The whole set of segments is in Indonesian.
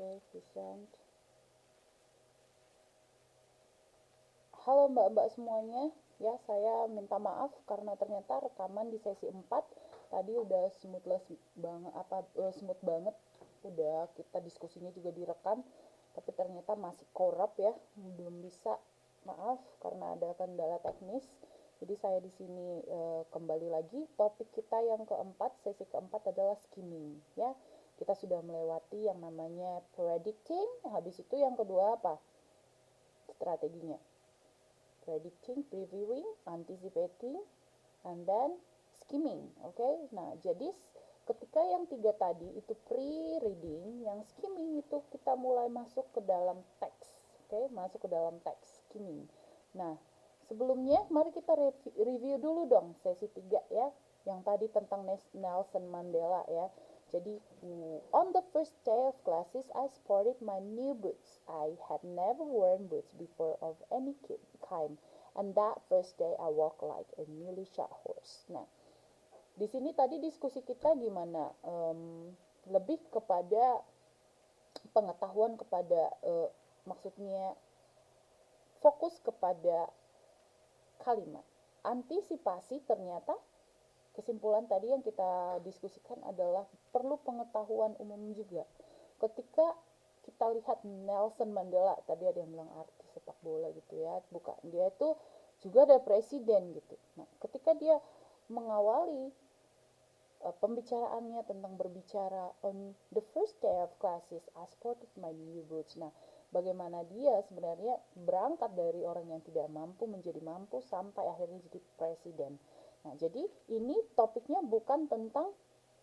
Present. Halo mbak-mbak semuanya, ya saya minta maaf karena ternyata rekaman di sesi 4 tadi udah smooth banget, udah kita diskusinya juga direkam, tapi ternyata masih korup ya, belum bisa, maaf karena ada kendala teknis. Jadi saya di sini kembali lagi, topik kita yang keempat, sesi keempat adalah skimming ya. Kita sudah melewati yang namanya predicting, habis itu yang kedua apa? Strateginya. Predicting, previewing, anticipating, and then skimming. Okay? Nah, jadi ketika yang tiga tadi itu pre-reading, yang skimming itu kita mulai masuk ke dalam teks. Okay? Masuk ke dalam teks, skimming. Nah, sebelumnya mari kita review dulu dong sesi 3 ya, yang tadi tentang Nelson Mandela ya. Jadi, on the first day of classes, I sported my new boots. I had never worn boots before of any kind. And that first day, I walked like a newly shod horse. Nah, di sini tadi diskusi kita gimana? Lebih kepada pengetahuan kepada, maksudnya fokus kepada kalimat. Antisipasi ternyata kesimpulan tadi yang kita diskusikan adalah perlu pengetahuan umum juga. Ketika kita lihat Nelson Mandela, tadi ada yang bilang artis sepak bola gitu ya, bukan, dia itu juga ada presiden gitu. Nah, ketika dia mengawali pembicaraannya tentang berbicara on the first day of classes, I sported my new boots. Nah, bagaimana dia sebenarnya berangkat dari orang yang tidak mampu menjadi mampu sampai akhirnya jadi presiden. Nah, jadi ini topiknya bukan tentang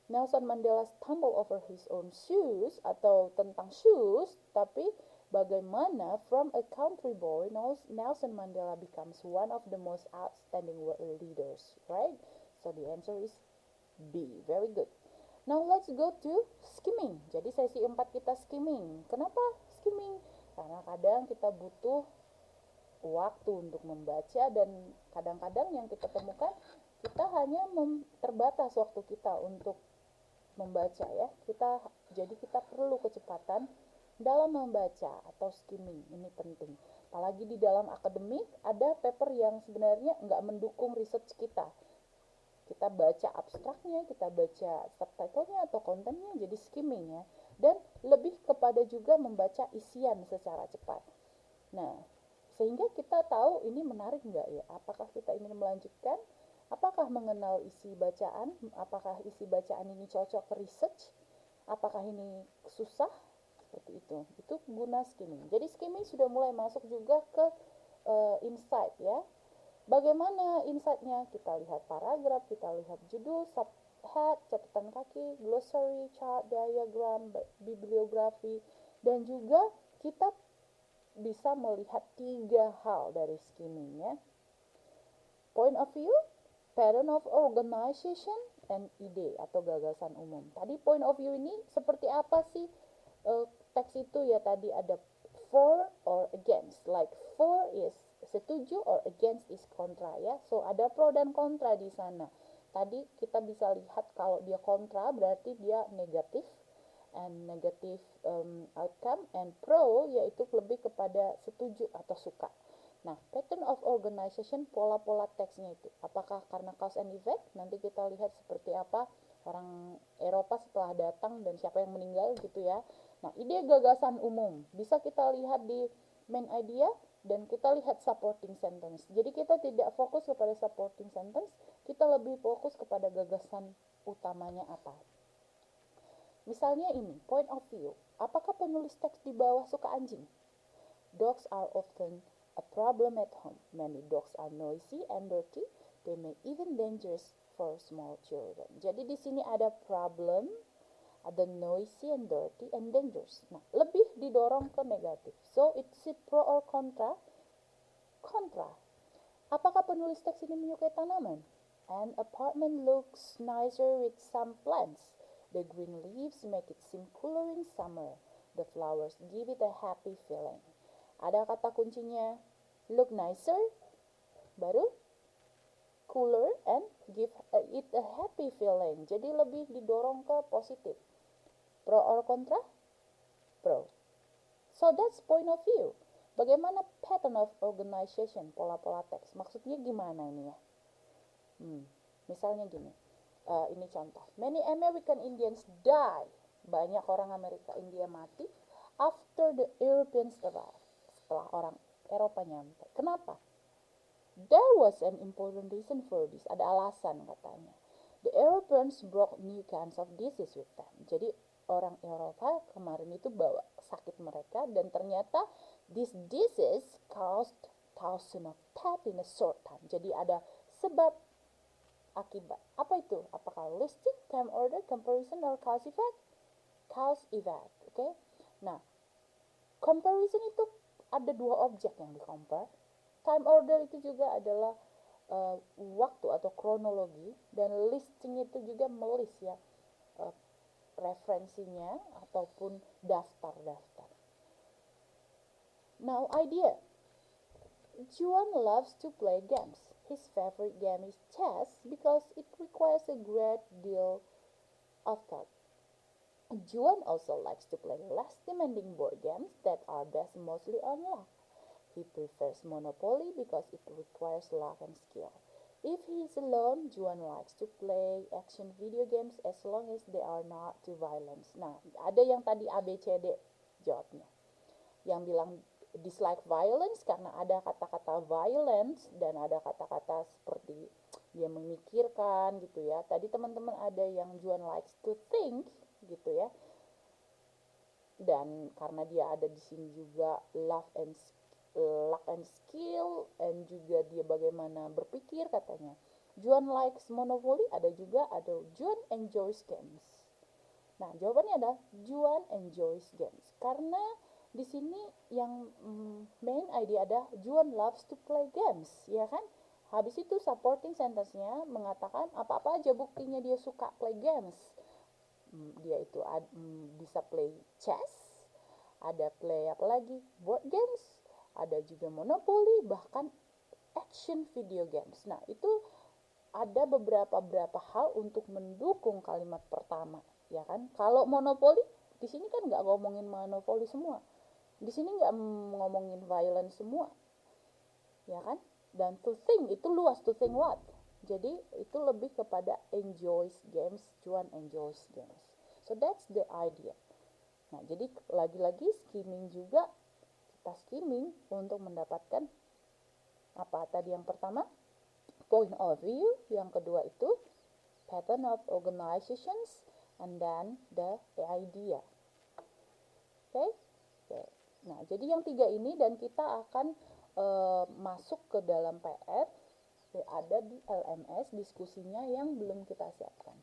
Nelson Mandela stumble over his own shoes atau tentang shoes, tapi bagaimana from a country boy Nelson Mandela becomes one of the most outstanding world leaders, right? So the answer is B. Very good. Now let's go to skimming. Jadi sesi 4 kita skimming. Kenapa skimming? Karena kadang kita butuh waktu untuk membaca dan kadang-kadang yang kita temukan kita hanya terbatas waktu kita untuk membaca ya. Jadi kita perlu kecepatan dalam membaca atau skimming, ini penting. Apalagi di dalam akademik ada paper yang sebenarnya nggak mendukung research kita. Kita baca abstraknya, kita baca subtitlenya atau kontennya, jadi skimming ya. Dan lebih kepada juga membaca isian secara cepat. Nah, sehingga kita tahu ini menarik nggak ya, apakah kita ingin melanjutkan, apakah mengenal isi bacaan, apakah isi bacaan ini cocok ke research, apakah ini susah, seperti itu guna skimming. Jadi skimming sudah mulai masuk juga ke insight ya. Bagaimana insight-nya? Kita lihat paragraf, kita lihat judul, subhead, catatan kaki, glossary, chart, diagram, bibliografi, dan juga kita bisa melihat 3 hal dari skimming ya. Point of view, pattern of organization, and ide atau gagasan umum. Tadi point of view ini seperti apa sih teks itu ya, tadi ada for or against, like for is setuju or against is kontra ya. So ada pro dan kontra di sana. Tadi kita bisa lihat kalau dia kontra berarti dia negatif and negative outcome, and pro yaitu lebih kepada setuju atau suka. Nah, pattern of organization, pola-pola teksnya itu. Apakah karena cause and effect? Nanti kita lihat seperti apa orang Eropa setelah datang dan siapa yang meninggal gitu ya. Nah, ide gagasan umum bisa kita lihat di main idea dan kita lihat supporting sentence. Jadi kita tidak fokus kepada supporting sentence, kita lebih fokus kepada gagasan utamanya apa. Misalnya ini, point of view. Apakah penulis teks di bawah suka anjing? Dogs are often a problem at home. Many dogs are noisy and dirty. They may even dangerous for small children. Jadi di sini ada problem, ada noisy and dirty and dangerous. Nah, lebih didorong ke negatif. So it's pro or kontra? Kontra. Apakah penulis teks ini menyukai tanaman? An apartment looks nicer with some plants. The green leaves make it seem cooler in summer. The flowers give it a happy feeling. Ada kata kuncinya look nicer, baru cooler and give it a happy feeling. Jadi lebih didorong ke positif. Pro or kontra? Pro. So that's point of view. Bagaimana pattern of organization, pola-pola teks? Maksudnya gimana ini ya? Misalnya gini, ini contoh. Many American Indians die. Banyak orang Amerika India mati after the Europeans arrive. Setelah orang Eropa nyampe. Kenapa? There was an important reason for this. Ada alasan katanya. The Europeans brought new kinds of disease with them. Jadi orang Eropa kemarin itu bawa sakit mereka dan ternyata this disease caused thousands of deaths in a short time. Jadi ada sebab akibat. Apa itu? Apakah listing, time order, comparison, or cause effect? Cause effect, oke? Okay? Nah, comparison itu ada dua objek yang di-compare. Time order itu juga adalah waktu atau kronologi, dan listing itu juga melis ya, referensinya ataupun daftar-daftar. Now, idea. Juan loves to play games. His favorite game is chess because it requires a great deal of thought. Juan also likes to play less demanding board games that are based mostly on luck. He prefers Monopoly because it requires luck and skill. If he is alone, Juan likes to play action video games as long as they are not too violent. Nah, ada yang tadi A, B, C, D jawabnya. Yang bilang dislike violence karena ada kata-kata violence dan ada kata-kata seperti dia memikirkan gitu ya. Tadi teman-teman ada yang Juan likes to think gitu ya. Dan karena dia ada di sini juga luck and skill, and juga dia bagaimana berpikir katanya. Juan likes Monopoly, ada juga ada Juan enjoys games. Nah, jawabannya adalah Juan enjoys games karena di sini yang main idea ada Juan loves to play games, ya kan? Habis itu supporting sentence-nya mengatakan apa-apa aja buktinya dia suka play games. Dia itu bisa play chess, ada play apa lagi? Board games, ada juga Monopoly, bahkan action video games. Nah, itu ada beberapa hal untuk mendukung kalimat pertama, ya kan? Kalau Monopoly di sini kan nggak ngomongin Monopoly semua. Di sini nggak ngomongin violence semua, ya kan? Dan to think itu luas, to think what? Jadi itu lebih kepada enjoys games, Juan enjoys games. So that's the idea. Nah, jadi lagi-lagi skimming juga, kita skimming untuk mendapatkan apa tadi yang pertama? Point of view, yang kedua itu pattern of organizations, and then the idea. Okay? Nah, jadi yang tiga ini dan kita akan masuk ke dalam PR ada di LMS diskusinya yang belum kita siapkan.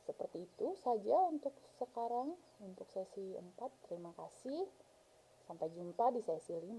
Seperti itu saja untuk sekarang, untuk sesi 4. Terima kasih. Sampai jumpa di sesi 5.